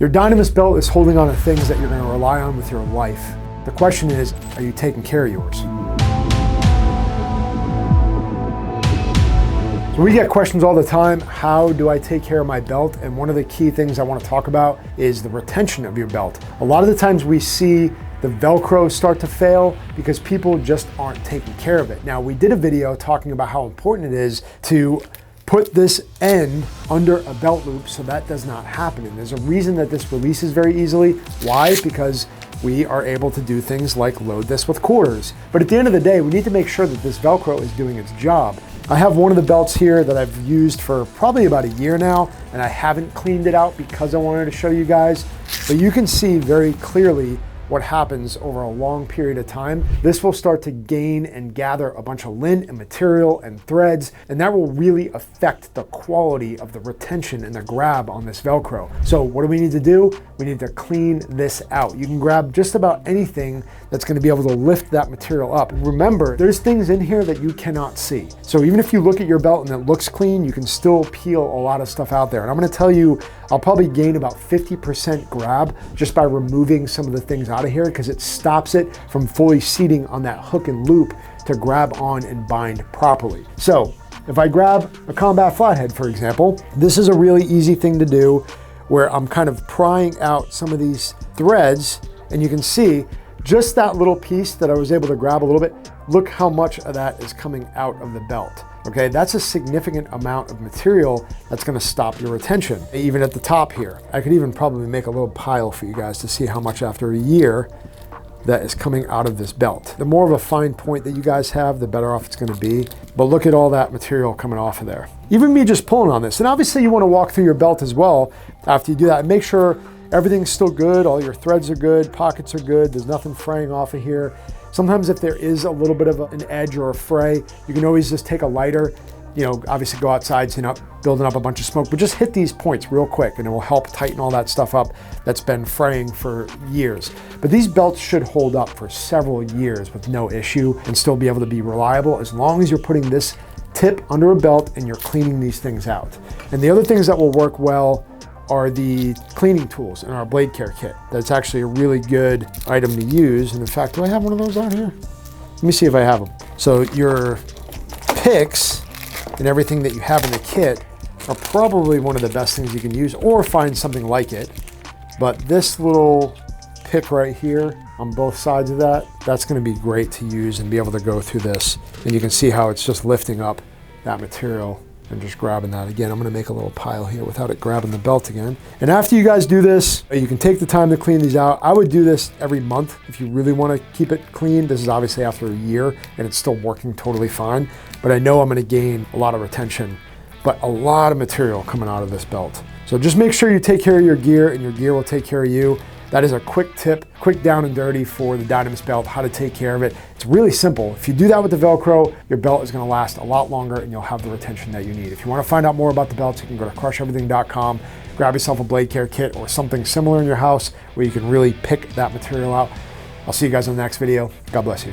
Your Dynamis belt is holding on to things that you're going to rely on with your life. The question is, are you taking care of yours? So we get questions all the time, how do I take care of my belt? And one of the key things I want to talk about is the retention of your belt. A lot of the times we see the Velcro start to fail because people just aren't taking care of it. Now, we did a video talking about how important it is to put this end under a belt loop so that does not happen. And there's a reason that this releases very easily. Why? Because we are able to do things like load this with quarters. But at the end of the day, we need to make sure that this Velcro is doing its job. I have one of the belts here that I've used for probably about a year now, and I haven't cleaned it out because I wanted to show you guys. But you can see very clearly what happens over a long period of time. This will start to gain and gather a bunch of lint and material and threads, and that will really affect the quality of the retention and the grab on this Velcro. So what do we need to do? We need to clean this out. You can grab just about anything that's going to be able to lift that material up. Remember, there's things in here that you cannot see. So even if you look at your belt and it looks clean, you can still peel a lot of stuff out there. And I'm going to tell you, I'll probably gain about 50% grab just by removing some of the things out of here because it stops it from fully seating on that hook and loop to grab on and bind properly. So if I grab a combat flathead, for example, this is a really easy thing to do where I'm kind of prying out some of these threads, and you can see just that little piece that I was able to grab a little bit. Look how much of that is coming out of the belt. Okay, that's a significant amount of material that's gonna stop your retention. Even at the top here, I could even probably make a little pile for you guys to see how much after a year that is coming out of this belt. The more of a fine point that you guys have, the better off it's gonna be. But look at all that material coming off of there. Even me just pulling on this. And obviously you wanna walk through your belt as well after you do that and make sure everything's still good, all your threads are good, pockets are good, there's nothing fraying off of here. Sometimes if there is a little bit of an edge or a fray, you can always just take a lighter, obviously go outside so you're not building up a bunch of smoke, but just hit these points real quick and it will help tighten all that stuff up that's been fraying for years. But these belts should hold up for several years with no issue and still be able to be reliable as long as you're putting this tip under a belt and you're cleaning these things out. And the other things that will work well are the cleaning tools in our blade care kit. That's actually a really good item to use. And in fact, do I have one of those out here? Let me see if I have them. So your picks and everything that you have in the kit are probably one of the best things you can use, or find something like it. But this little pick right here on both sides of that, that's gonna be great to use and be able to go through this. And you can see how it's just lifting up that material and just grabbing that. Again, I'm gonna make a little pile here without it grabbing the belt again. And after you guys do this, you can take the time to clean these out. I would do this every month if you really wanna keep it clean. This is obviously after a year and it's still working totally fine, but I know I'm gonna gain a lot of retention, but a lot of material coming out of this belt. So just make sure you take care of your gear and your gear will take care of you. That is a quick tip, quick down and dirty for the Dynamis belt, how to take care of it. It's really simple. If you do that with the Velcro, your belt is gonna last a lot longer and you'll have the retention that you need. If you wanna find out more about the belts, you can go to crusheverything.com, grab yourself a blade care kit or something similar in your house where you can really pick that material out. I'll see you guys in the next video. God bless you.